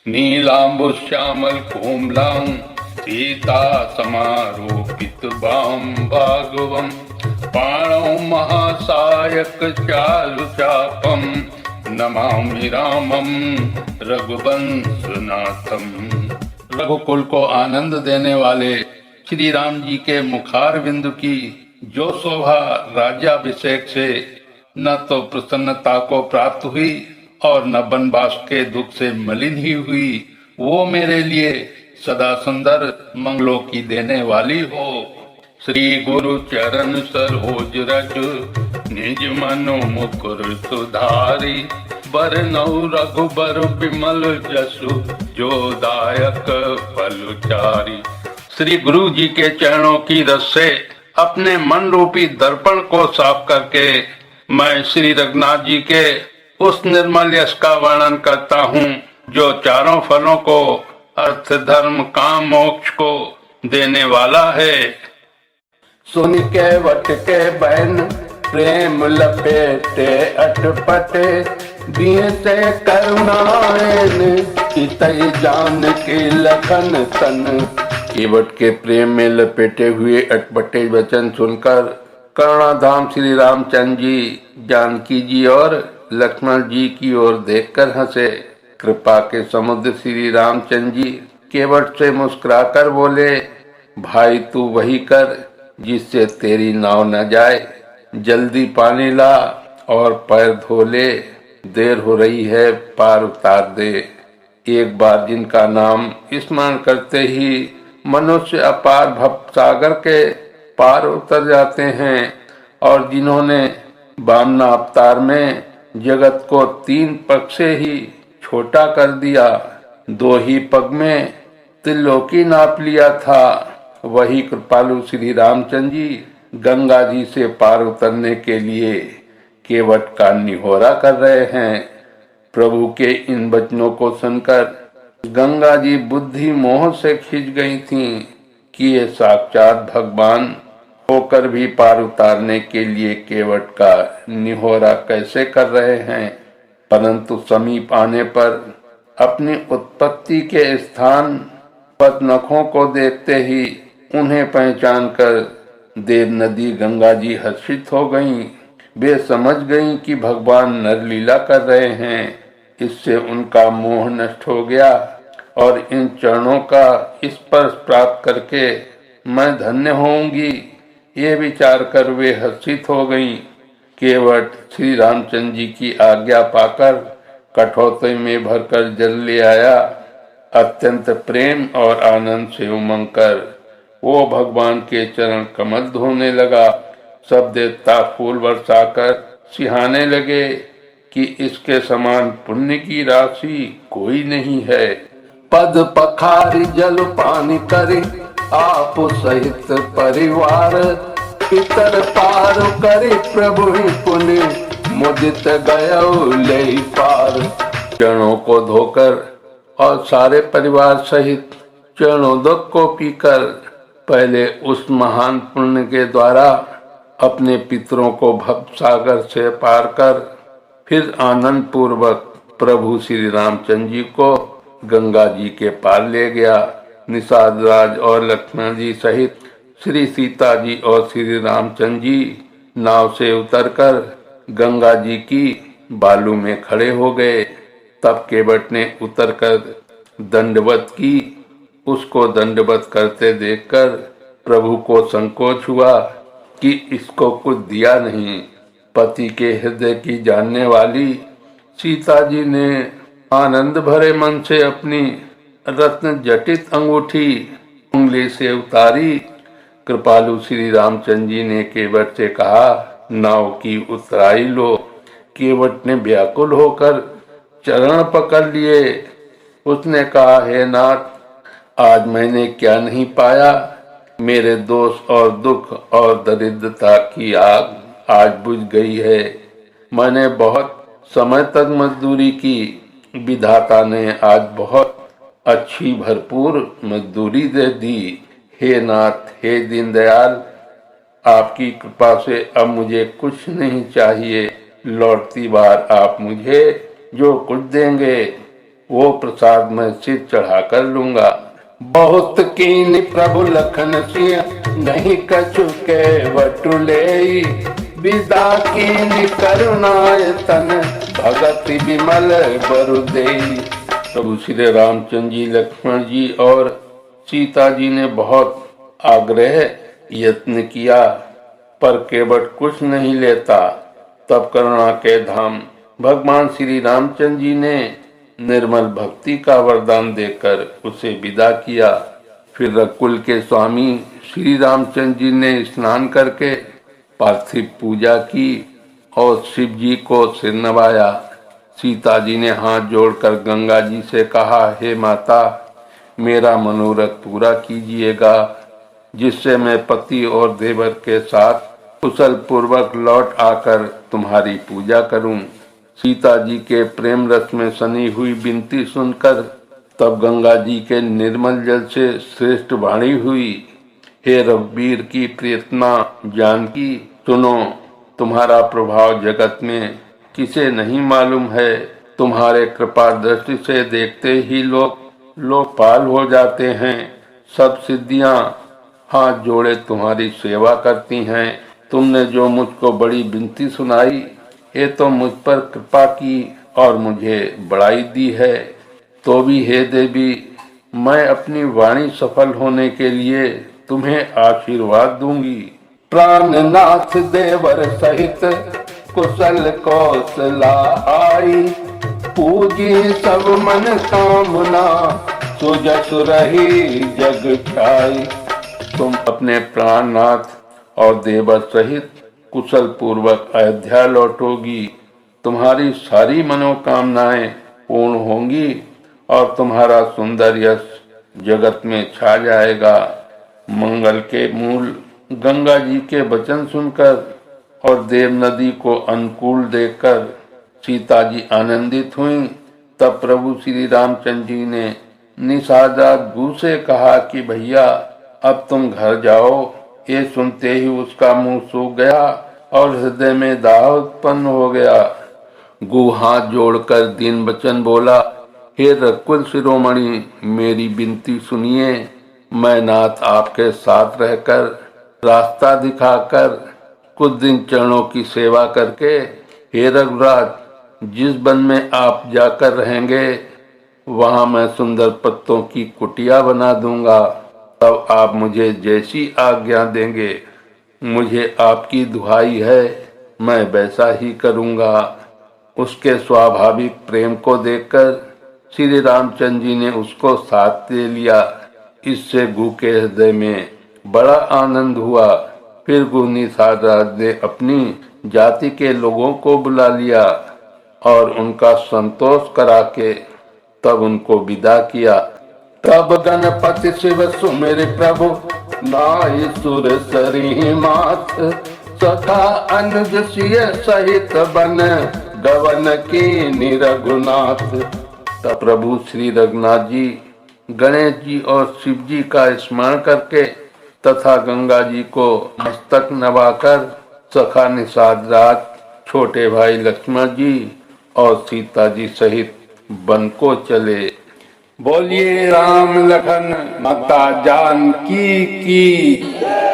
नीलाम्बुश्यामल कोमलां सीता समारोपित बां भागवं पाणौ महासायक चारु चापं नमामि रामं रघुवंशनाथम। रघुकुल को आनंद देने वाले श्री राम जी के मुखारविंद की जो शोभा राज्याभिषेक से न तो प्रसन्नता को प्राप्त हुई और न वनवास के दुख से मलिन ही हुई, वो मेरे लिए सदा सुंदर मंगलों की देने वाली हो। श्री गुरु चरण सरोज रज निज मनो मुकुर सुधारी, बरनौ रघुबर विमल जसु जो दायक फलचारी। श्री गुरु जी के चरणों की रस से अपने मन रूपी दर्पण को साफ करके मैं श्री रघुनाथ जी के उस निर्मल यश का वर्णन करता हूँ जो चारों फलों को, अर्थ धर्म काम मोक्ष को देने वाला है। सुन के वट के बैन प्रेम लपेटे अटपटे, दिए से करुणाएन चितई जान के लखन तन। केवट के प्रेम में लपेटे हुए अटपटे वचन सुनकर करुणाधाम श्री रामचंद्र जी जानकी जी और लक्ष्मण जी की ओर देखकर हंसे। कृपा के समुद्र श्री रामचंद्र जी केवट से मुस्कुराकर बोले, भाई तू वही कर जिससे तेरी नाव न जाए। जल्दी पानी ला और पैर धो ले, देर हो रही है पार उतार दे। एक बार जिनका नाम स्मरण करते ही मनुष्य अपार भव सागर के पार उतर जाते हैं, और जिन्होंने वामना अवतार में जगत को 3 पग से ही छोटा कर दिया, 2 ही पग में त्रिलोकी नाप लिया था, वही कृपालु श्री रामचंद्र जी गंगा जी से पार उतरने के लिए केवट का निहोरा कर रहे हैं। प्रभु के इन वचनों को सुनकर गंगा जी बुद्धि मोह से खिंच गई थीं कि ये साक्षात भगवान होकर भी पार उतारने के लिए केवट का निहोरा कैसे कर रहे हैं। परंतु समीप आने पर अपनी उत्पत्ति के स्थान पद्मनखों को देखते ही उन्हें पहचान कर देव नदी गंगा जी हर्षित हो गईं। वे समझ गईं कि भगवान नरलीला कर रहे हैं। इससे उनका मोह नष्ट हो गया और इन चरणों का स्पर्श प्राप्त करके मैं धन्य होऊंगी, ये विचार कर वे हर्षित हो गईं। केवट श्री रामचंद्र जी की आज्ञा पाकर कठौते में भरकर जल ले आया। अत्यंत प्रेम और आनंद से उमंग कर वो भगवान के चरण कमल धोने लगा। सब देवता फूल बरसाकर सिहाने लगे कि इसके समान पुण्य की राशि कोई नहीं है। पद पखारी जल पानी करी आप सहित परिवार, पितर पार करी प्रभु पुण्य मुदित गयो ले पार। चरणों को धोकर और सारे परिवार सहित चरणोदक को पीकर पहले उस महान पुण्य के द्वारा अपने पितरों को भव सागर से पार कर फिर आनंद पूर्वक प्रभु श्री रामचंद्र जी को गंगा जी के पार ले गया। निषाद राज और लक्ष्मण जी सहित श्री सीता जी और श्री रामचंद्र जी नाव से उतरकर गंगा जी की बालू में खड़े हो गए। तब केवट ने उतरकर दंडवत की। उसको दंडवत करते देखकर प्रभु को संकोच हुआ कि इसको कुछ दिया नहीं। पति के हृदय की जानने वाली सीता जी ने आनंद भरे मन से अपनी रत्न जटित अंगूठी उंगली से उतारी। कृपालु श्री रामचंद्र जी ने केवट से कहा, नाव की उतराई लो। केवट ने व्याकुल होकर चरण पकड़ लिए। उसने कहा, हे नाथ, आज मैंने क्या नहीं पाया। मेरे दोष और दुख और दरिद्रता की आग आज बुझ गई है। मैंने बहुत समय तक मजदूरी की, विधाता ने आज बहुत अच्छी भरपूर मजदूरी दे दी। हे नाथ, हे दीनदयाल, आपकी कृपा से अब मुझे कुछ नहीं चाहिए। लौटती बार आप मुझे जो कुछ देंगे वो प्रसाद मैं सिर चढ़ा कर लूंगा। बहुत कीन प्रभु लखन सिंह नहीं कछु के वटुले, विदा कीन करुणाय तन भगति विमल बरुदेई। प्रभु श्री रामचंद्र जी, लक्ष्मण जी और सीता जी ने बहुत आग्रह यत्न किया, पर केवट कुछ नहीं लेता। तब करुणा के धाम भगवान श्री रामचंद्र जी ने निर्मल भक्ति का वरदान देकर उसे विदा किया। फिर रघुकुल के स्वामी श्री रामचंद्र जी ने स्नान करके पार्थिव पूजा की और शिव जी को सिर नवाया। सीता जी ने हाथ जोड़कर गंगा जी से कहा, हे माता, मेरा मनोरथ पूरा कीजिएगा, जिससे मैं पति और देवर के साथ कुशल पूर्वक लौट आकर तुम्हारी पूजा करूं। सीता जी के प्रेम रस में सनी हुई विनती सुनकर तब गंगा जी के निर्मल जल से श्रेष्ठ वाणी हुई, हे रघुवीर की प्रियतना जानकी, सुनो, तुम्हारा प्रभाव जगत में किसे नहीं मालूम है। तुम्हारे कृपा दृष्टि से देखते ही लोग पाल हो जाते हैं। सब सिद्धियां हाथ जोड़े तुम्हारी सेवा करती हैं। तुमने जो मुझको बड़ी विनती सुनाई, ये तो मुझ पर कृपा की और मुझे बड़ाई दी है। तो भी हे देवी, मैं अपनी वाणी सफल होने के लिए तुम्हें आशीर्वाद दूंगी। प्राणनाथ देवर सहित कुशल कौशला आई, पूजी सब मन कामना सुजस रही जग छाई। तुम अपने प्राणनाथ और देवर सहित कुशल पूर्वक अयोध्या लौटोगी। तुम्हारी सारी मनोकामनाएं पूर्ण होंगी और तुम्हारा सुंदर यश जगत में छा जाएगा। मंगल के मूल गंगा जी के वचन सुनकर और देव नदी को अनुकूल देखकर सीता जी आनंदित हुई। तब प्रभु श्री रामचंद्र जी ने निषाद गु से कहा कि भैया, अब तुम घर जाओ। ये सुनते ही उसका मुंह सूख गया और हृदय में दाह उत्पन्न हो गया। गु हाथ जोड़कर दीन वचन बोला, हे रघुकुल शिरोमणि, मेरी विनती सुनिए। मैं नाथ आपके साथ रहकर रास्ता दिखाकर कुछ दिन चरणों की सेवा करके, हे रघुराज, जिस वन में आप जाकर रहेंगे वहां मैं सुंदर पत्तों की कुटिया बना दूंगा। तब आप मुझे जैसी आज्ञा देंगे, मुझे आपकी दुहाई है, मैं वैसा ही करूंगा। उसके स्वाभाविक प्रेम को देखकर श्री रामचंद्र जी ने उसको साथ ले लिया। इससे गु के हृदय में बड़ा आनंद हुआ। फिर गु निषाद ने अपनी जाति के लोगों को बुला लिया और उनका संतोष करा के तब उनको विदा किया। तब गणपति शिव सुमिर प्रभु, नाई सुर सरी मात, सखा अनुज सिय सहित बन गवन की रघुनाथ। तब प्रभु श्री रघुनाथ जी गणेश जी और शिव जी का स्मरण करके तथा गंगा जी को मस्तक नवाकर सखा निषाद राज, छोटे भाई लक्ष्मण जी और सीता जी सहित वन को चले। बोलिए राम लखन माता जानकी की।